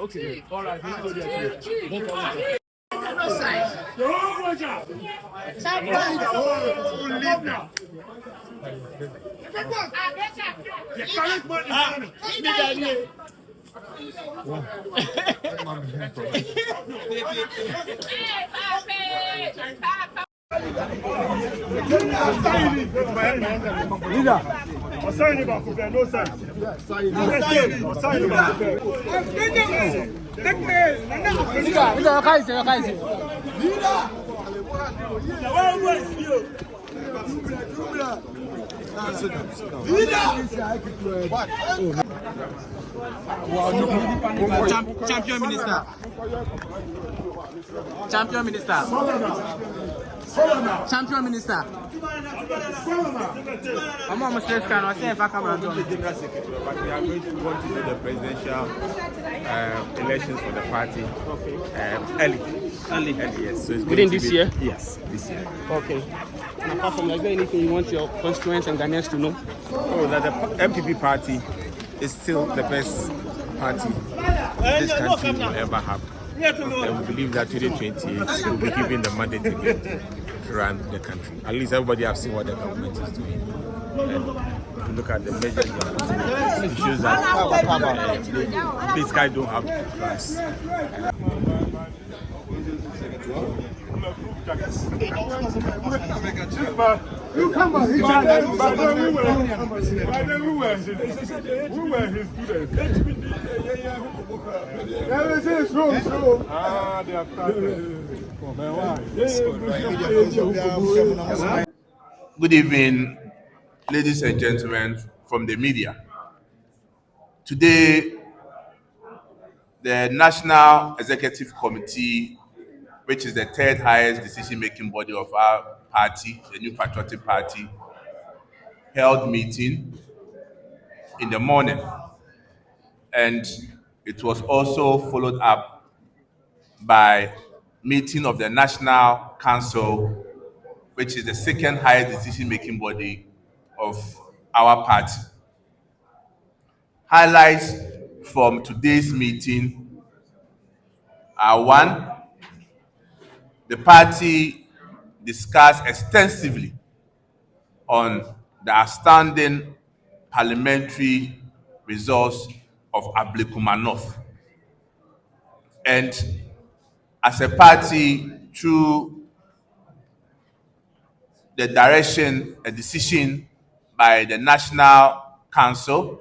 Okay. All right. Champion Minister. Champion Minister. Champion Minister. I'm almost less can I say if I come around. But we are going to want to do the presidential elections for the party early. Yes. So it's Within this year? Yes, this year. Okay. And apart from that, is there anything you want your constituents and Ghanaians to know? Oh, that the NPP party is still the best party this country will ever have. And we believe that 2028 will be given the mandate to run the country. At least everybody has seen what the government is doing. And if you look at the measures, it shows that these guys don't have plans. You come on, we were his students. They have started. Good evening, ladies and gentlemen from the media. Today, the National Executive Committee, which is the third highest decision-making body of our party, the New Patriotic Party, held meeting in the morning. And it was also followed up by meeting of the National Council, which is the second highest decision-making body of our party. Highlights from today's meeting are: one, the party discussed extensively on the outstanding parliamentary results of Ablekuma North. And as a party, through the direction, a decision by the National Council,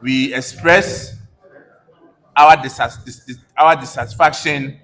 we express our dissatisfaction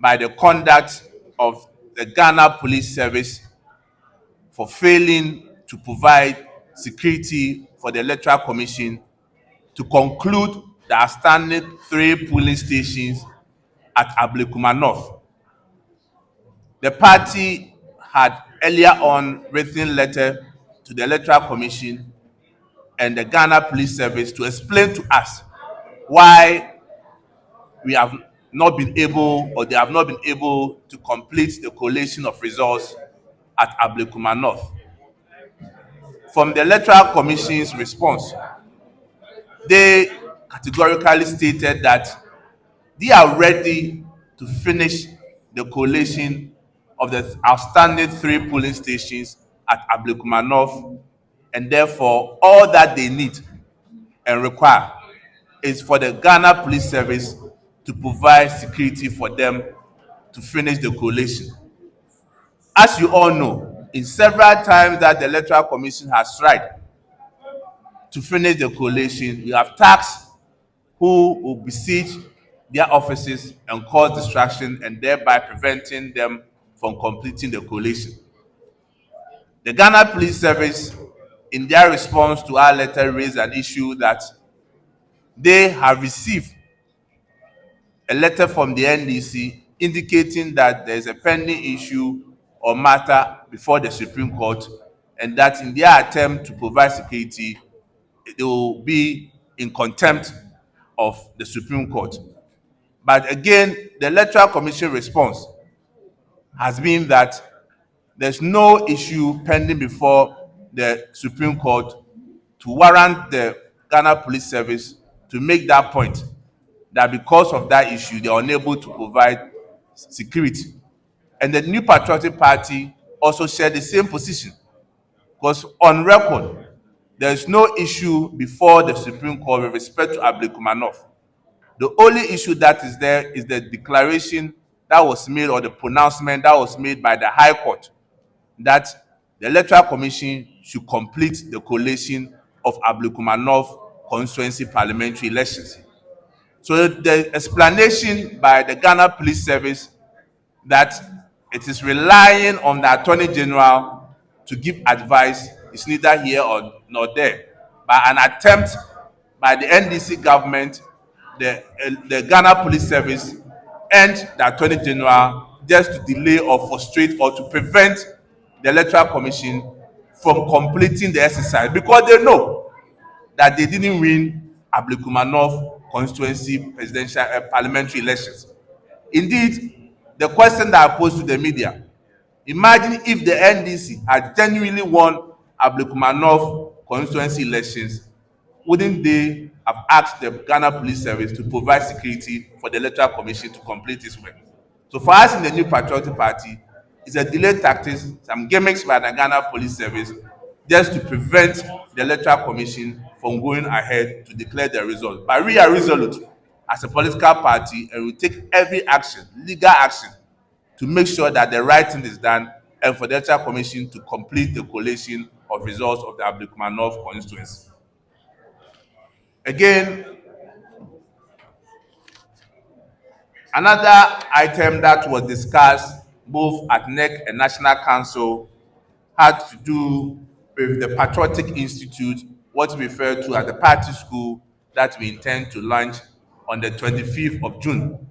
by the conduct of the Ghana Police Service for failing to provide security for the Electoral Commission to conclude the outstanding 3 polling stations at Ablekuma North. The party had earlier on written letter to the Electoral Commission and the Ghana Police Service to explain to us why we have not been able, or they have not been able, to complete the collation of results at Ablekuma North. From the Electoral Commission's response, they categorically stated that they are ready to finish the collation of the outstanding 3 polling stations at Ablekuma North, and therefore all that they need and require is for the Ghana Police Service to provide security for them to finish the collation. As you all know, in several times that the Electoral Commission has tried to finish the collation, you have tasked who will besiege their offices and cause distraction, and thereby preventing them from completing the collation. The Ghana Police Service, in their response to our letter, raised an issue that they have received a letter from the NEC indicating that there is a pending issue or matter before the Supreme Court, and that in their attempt to provide security, they will be in contempt of the Supreme Court. But again, the Electoral Commission response has been that there's no issue pending before the Supreme Court to warrant the Ghana Police Service to make that point, that because of that issue, they are unable to provide security. And the New Patriotic Party also shared the same position, because on record, there is no issue before the Supreme Court with respect to Ablekumanov. The only issue that is there is the declaration that was made, or the pronouncement that was made by the High Court, that the Electoral Commission should complete the collation of Ablekumanov constituency parliamentary elections. So the explanation by the Ghana Police Service that it is relying on the Attorney General to give advice is neither here nor there. By an attempt by the NDC government, the Ghana Police Service, and the Attorney General, just to delay or frustrate or to prevent the Electoral Commission from completing the exercise, because they know that they didn't win Ablekumanov constituency presidential parliamentary elections. Indeed, the question that I posed to the media, imagine if the NDC had genuinely won Ablekumanov constituency elections, wouldn't they have asked the Ghana Police Service to provide security for the Electoral Commission to complete its work? So for us in the New Patriotic Party, it's a delayed tactics, some gimmicks by the Ghana Police Service, just to prevent the Electoral Commission from going ahead to declare the results. But we are resolute as a political party, and we take every action, legal action, to make sure that the right thing is done, and for the Electoral Commission to complete the collation of results of the Ablekumanov constituency. Again, another item that was discussed both at NEC and National Council had to do with the Patriotic Institute, what we refer to as the party school that we intend to launch on the 25th of June.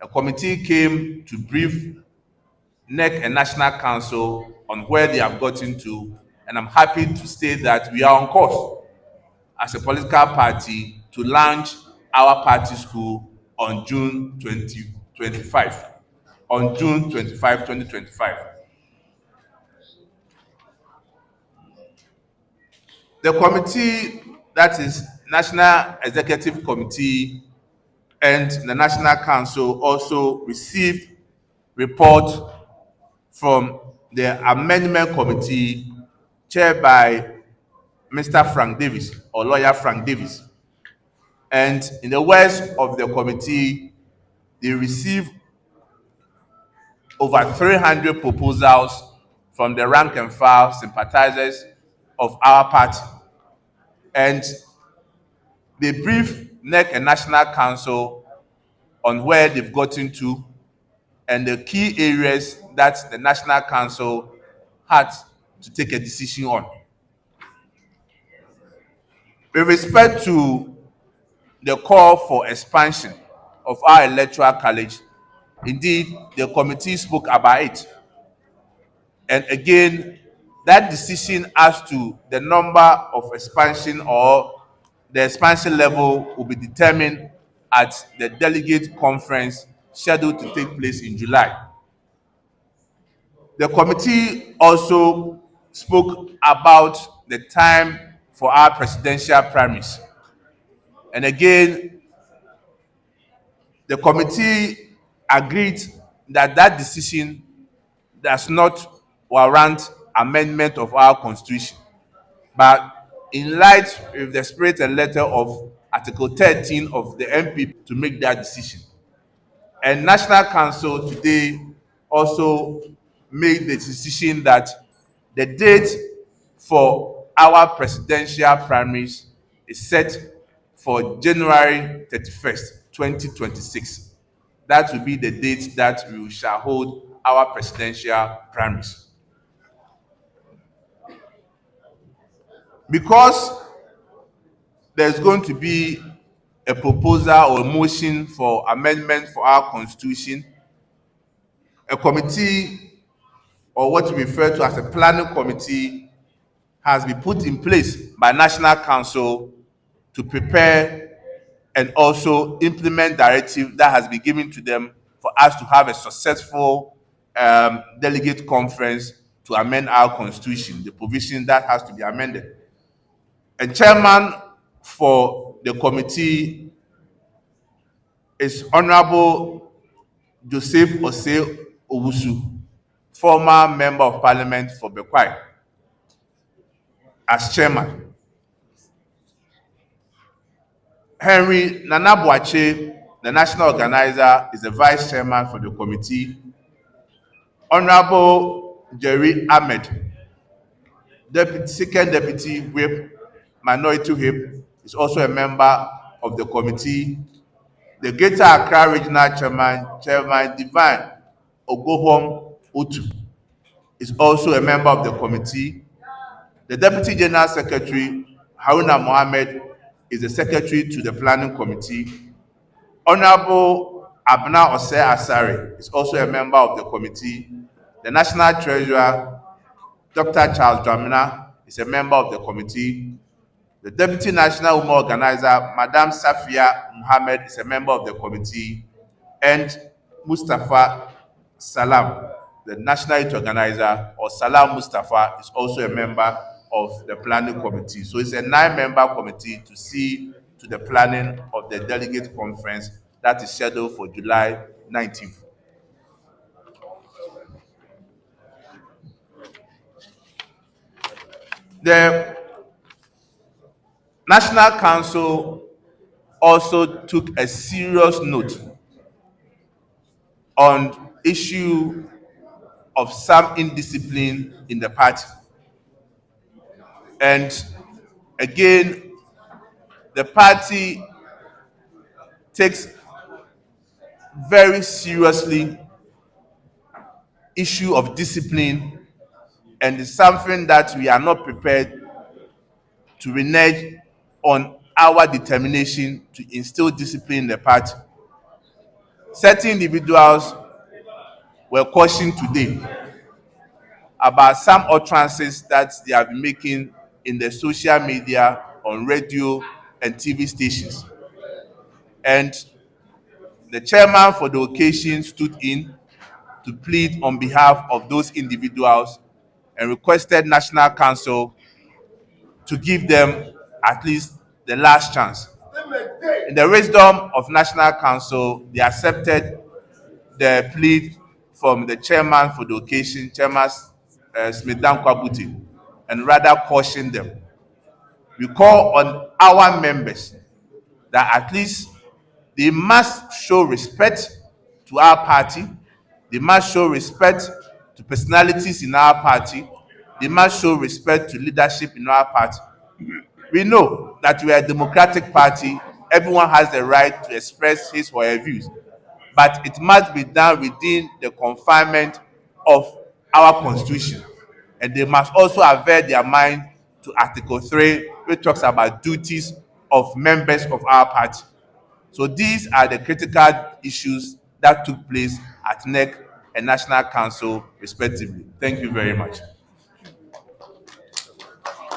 A committee came to brief NEC and National Council on where they have gotten to, and I'm happy to state that we are on course as a political party to launch our party school on June 2025. On June 25, 2025. The committee, that is National Executive Committee and the National Council, also received report from the Amendment Committee chaired by Mr. Frank Davis, or lawyer Frank Davis. And in the words of the committee, they received over 300 proposals from the rank and file sympathizers of our party. And they briefed NEC and National Council on where they've gotten to and the key areas that the National Council had to take a decision on. With respect to the call for expansion of our electoral college, indeed, the committee spoke about it. And again, that decision as to the number of expansion or the expansion level will be determined at the delegate conference scheduled to take place in July. The committee also spoke about the time for our presidential primaries. And again, the committee agreed that that decision does not warrant amendment of our constitution. But in light of the spirit and letter of Article 13 of the NPP to make that decision. And National Council today also made the decision that the date for our presidential primaries is set for January 31st, 2026. That will be the date that we shall hold our presidential primaries. Because there's going to be a proposal or a motion for amendment for our constitution, a committee, or what we refer to as a planning committee, has been put in place by National Council to prepare and also implement directive that has been given to them for us to have a successful delegate conference to amend our constitution, the provision that has to be amended. A chairman for the committee is Honorable Joseph Osei Owusu, former Member of Parliament for Bekwai, as chairman. Henry Nanabuache, the national organizer, is the vice chairman for the committee. Honorable Jerry Ahmed, second deputy whip, minority whip, is also a member of the committee. The Greater Accra Regional Chairman Divine Ogohom Utu, is also a member of the committee. The Deputy General Secretary, Haruna Mohammed, is the secretary to the planning committee. Honorable Abna Ose Asare is also a member of the committee. The National Treasurer, Dr. Charles Dramina, is a member of the committee. The Deputy National Women Organizer, Madam Safia Muhammad, is a member of the committee. And Mustafa Salam, the National Youth Organizer, or Salam Mustafa, is also a member of the planning committee. So it's a 9-member committee to see to the planning of the delegate conference that is scheduled for July 19th. The National Council also took a serious note on issue of some indiscipline in the party. And again, the party takes very seriously issue of discipline, and it's something that we are not prepared to renege on our determination to instill discipline in the party. Certain individuals were cautioned today about some utterances that they have been making in the social media, on radio and TV stations. And the chairman for the occasion stood in to plead on behalf of those individuals and requested National Council to give them at least the last chance. In the wisdom of National Council, they accepted the plea from the chairman for the occasion, Chairman Smith Kwabuti, and rather cautioned them. We call on our members that at least they must show respect to our party. They must show respect to personalities in our party. They must show respect to leadership in our party. We know that we are a democratic party. Everyone has the right to express his or her views, but it must be done within the confinement of our constitution. And they must also avert their mind to Article 3, which talks about duties of members of our party. So these are the critical issues that took place at NEC and National Council respectively. Thank you very much.